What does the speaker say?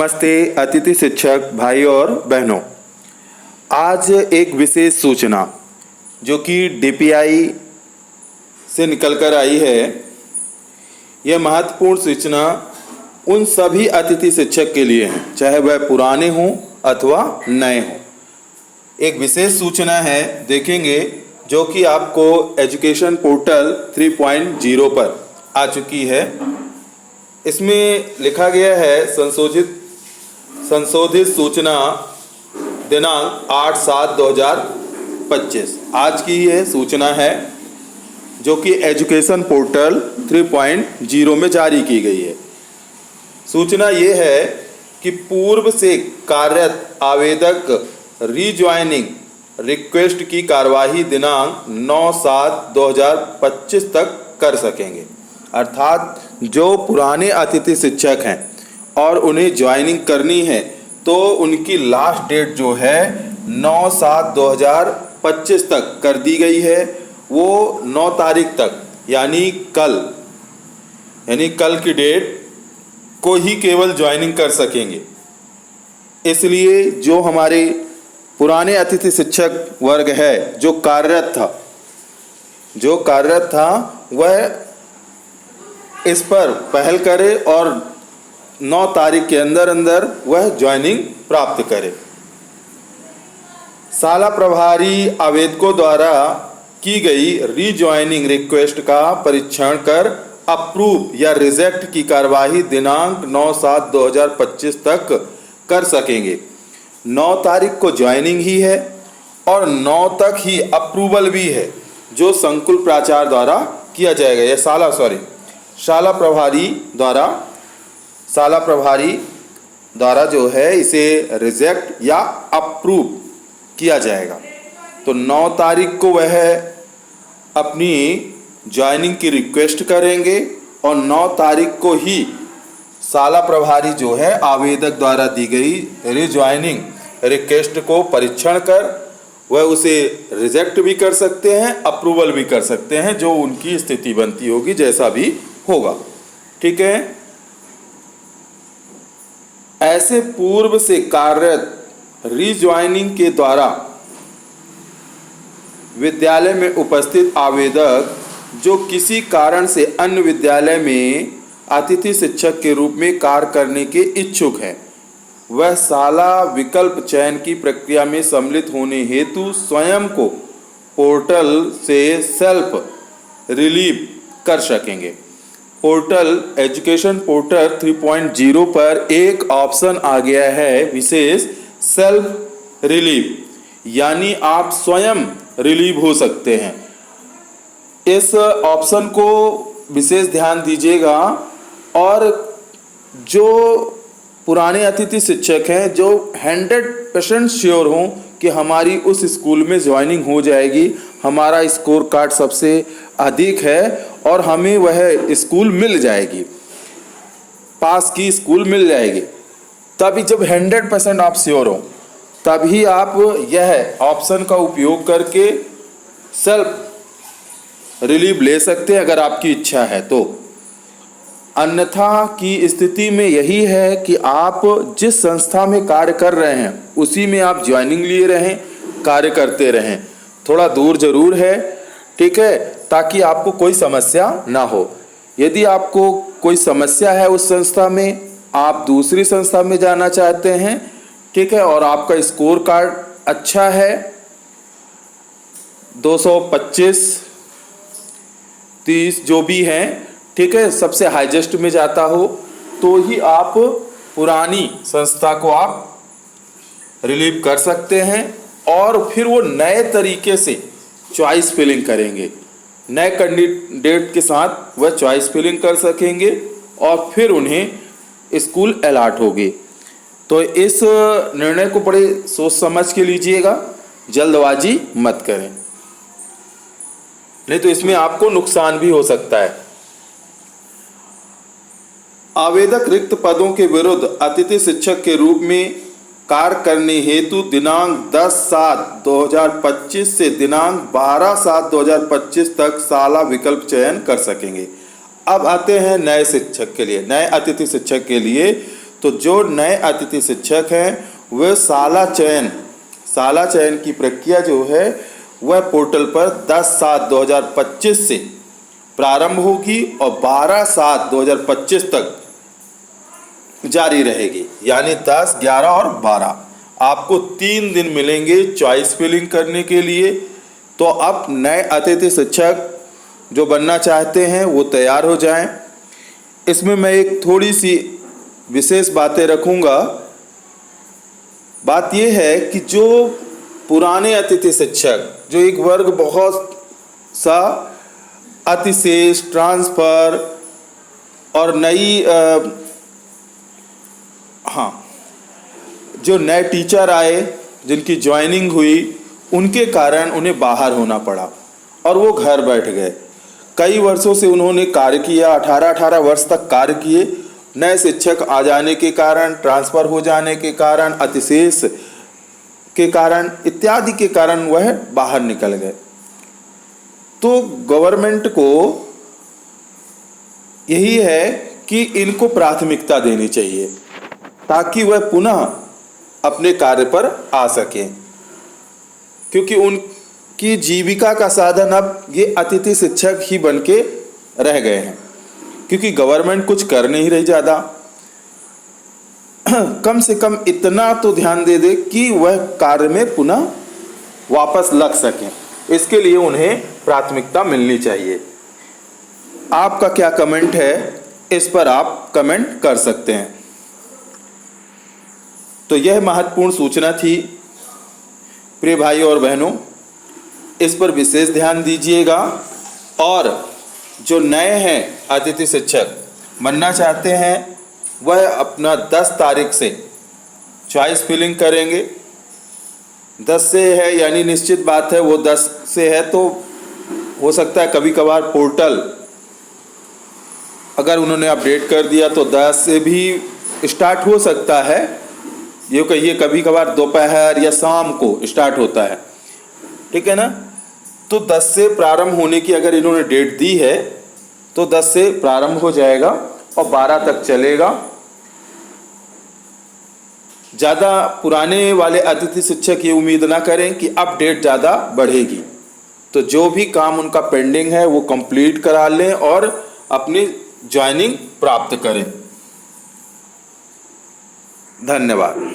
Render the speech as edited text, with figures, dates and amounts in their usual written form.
नमस्ते अतिथि शिक्षक भाई और बहनों। आज एक विशेष सूचना जो कि डीपीआई से निकल कर आई है। यह महत्वपूर्ण सूचना उन सभी अतिथि शिक्षक के लिए है, चाहे वह पुराने हों अथवा नए हों। एक विशेष सूचना है, देखेंगे, जो कि आपको एजुकेशन पोर्टल 3.0 पर आ चुकी है। इसमें लिखा गया है संशोधित सूचना दिनांक 8/7/2025। आज की यह सूचना है जो कि एजुकेशन पोर्टल 3.0 में जारी की गई है। सूचना ये है कि पूर्व से कार्यरत आवेदक रीज्वाइनिंग रिक्वेस्ट की कार्यवाही दिनांक 9/7/2025 तक कर सकेंगे। अर्थात जो पुराने अतिथि शिक्षक हैं और उन्हें ज्वाइनिंग करनी है तो उनकी लास्ट डेट जो है 9/7/2025 तक कर दी गई है। वो 9 तारीख तक यानी कल की डेट को ही केवल ज्वाइनिंग कर सकेंगे। इसलिए जो हमारे पुराने अतिथि शिक्षक वर्ग है जो कार्यरत था वह इस पर पहल करे और 9 तारीख के अंदर वह ज्वाइनिंग प्राप्त करे। शाला प्रभारी आवेदकों द्वारा की गई रीज्वाइनिंग रिक्वेस्ट का परीक्षण कर अप्रूव या रिजेक्ट की कार्यवाही दिनांक 9/7/2025 तक कर सकेंगे। 9 तारीख को ज्वाइनिंग ही है और 9 तक ही अप्रूवल भी है, जो संकुल प्राचार्य द्वारा किया जाएगा। यह शाला प्रभारी द्वारा जो है इसे रिजेक्ट या अप्रूव किया जाएगा। तो 9 तारीख को वह अपनी ज्वाइनिंग की रिक्वेस्ट करेंगे और 9 तारीख को ही शाला प्रभारी जो है आवेदक द्वारा दी गई रीज्वाइनिंग रिक्वेस्ट को परीक्षण कर वह उसे रिजेक्ट भी कर सकते हैं, अप्रूवल भी कर सकते हैं, जो उनकी स्थिति बनती होगी, जैसा भी होगा। ठीक है। ऐसे पूर्व से कार्यरत रीज्वाइनिंग के द्वारा विद्यालय में उपस्थित आवेदक जो किसी कारण से अन्य विद्यालय में अतिथि शिक्षक के रूप में कार्य करने के इच्छुक है, वह शाला विकल्प चयन की प्रक्रिया में सम्मिलित होने हेतु स्वयं को पोर्टल से सेल्फ रिलीव कर सकेंगे। एजुकेशन पोर्टल 3.0 पर एक ऑप्शन आ गया है, विशेष सेल्फ रिलीव, यानी आप स्वयं रिलीव हो सकते हैं। इस ऑप्शन को विशेष ध्यान दीजिएगा। और जो पुराने अतिथि शिक्षक हैं जो 100% श्योर हों कि हमारी उस स्कूल में ज्वाइनिंग हो जाएगी, हमारा स्कोर कार्ड सबसे अधिक है और हमें वह स्कूल मिल जाएगी, पास की स्कूल मिल जाएगी, तभी जब 100% आप श्योर हो तभी आप यह ऑप्शन का उपयोग करके सेल्फ रिलीव ले सकते हैं, अगर आपकी इच्छा है तो। अन्यथा की स्थिति में यही है कि आप जिस संस्था में कार्य कर रहे हैं उसी में आप ज्वाइनिंग लिए रहें, कार्य करते रहें। थोड़ा दूर जरूर है, ठीक है, ताकि आपको कोई समस्या ना हो। यदि आपको कोई समस्या है उस संस्था में, आप दूसरी संस्था में जाना चाहते हैं, ठीक है, और आपका स्कोर कार्ड अच्छा है, 225, 30 जो भी हैं, ठीक है, सबसे हाईएस्ट में जाता हो, तो ही आप पुरानी संस्था को आप रिलीव कर सकते हैं और फिर वो नए तरीके से चॉइस फिलिंग करेंगे। नए कैंडिडेट के साथ वह चॉइस फिलिंग कर सकेंगे और फिर उन्हें स्कूल अलॉट होगी। तो इस निर्णय को बड़े सोच समझ के लीजिएगा, जल्दबाजी मत करें, नहीं तो इसमें आपको नुकसान भी हो सकता है। आवेदक रिक्त पदों के विरुद्ध अतिथि शिक्षक के रूप में कार्य करने हेतु दिनांक 10/7/2025 से दिनांक 12/7/2025 तक शाला विकल्प चयन कर सकेंगे। अब आते हैं नए शिक्षक के लिए, नए अतिथि शिक्षक के लिए। तो जो नए अतिथि शिक्षक हैं वे शाला चयन की प्रक्रिया जो है वह पोर्टल पर 10/7/2025 से प्रारंभ होगी और 12/7/2025 तक जारी रहेगी। यानी 10, 11 और 12 आपको 3 दिन मिलेंगे चॉइस फिलिंग करने के लिए। तो अब नए अतिथि शिक्षक जो बनना चाहते हैं वो तैयार हो जाएं। इसमें मैं एक थोड़ी सी विशेष बातें रखूँगा। बात यह है कि जो पुराने अतिथि शिक्षक जो एक वर्ग बहुत सा अतिशेष, ट्रांसफ़र और जो नए टीचर आए, जिनकी ज्वाइनिंग हुई, उनके कारण उन्हें बाहर होना पड़ा और वो घर बैठ गए। कई वर्षों से उन्होंने कार्य किया, 18 वर्ष तक कार्य किए। नए शिक्षक आ जाने के कारण, ट्रांसफ़र हो जाने के कारण, अतिशेष के कारण इत्यादि के कारण वह बाहर निकल गए। तो गवर्नमेंट को यही है कि इनको प्राथमिकता देनी चाहिए ताकि वह पुनः अपने कार्य पर आ सकें, क्योंकि उनकी जीविका का साधन अब ये अतिथि शिक्षक ही बन के रह गए हैं, क्योंकि गवर्नमेंट कुछ कर नहीं रही ज़्यादा। कम से कम इतना तो ध्यान दे दे कि वह कार्य में पुनः वापस लग सकें। इसके लिए उन्हें प्राथमिकता मिलनी चाहिए। आपका क्या कमेंट है, इस पर आप कमेंट कर सकते हैं। तो यह महत्वपूर्ण सूचना थी प्रिय भाई और बहनों, इस पर विशेष ध्यान दीजिएगा। और जो नए हैं अतिथि शिक्षक बनना चाहते हैं वह अपना 10 तारीख से चॉइस फिलिंग करेंगे। 10 से है यानी निश्चित बात है, वो 10 से है तो हो सकता है कभी कभार पोर्टल अगर उन्होंने अपडेट कर दिया तो 10 से भी स्टार्ट हो सकता है। ये कहिए कभी कभार दोपहर या शाम को स्टार्ट होता है, ठीक है ना। तो 10 से प्रारंभ होने की अगर इन्होंने डेट दी है तो 10 से प्रारंभ हो जाएगा और 12 तक चलेगा। ज़्यादा पुराने वाले अतिथि शिक्षक ये उम्मीद ना करें कि अब डेट ज़्यादा बढ़ेगी। तो जो भी काम उनका पेंडिंग है वो कंप्लीट करा लें और अपनी ज्वाइनिंग प्राप्त करें। धन्यवाद।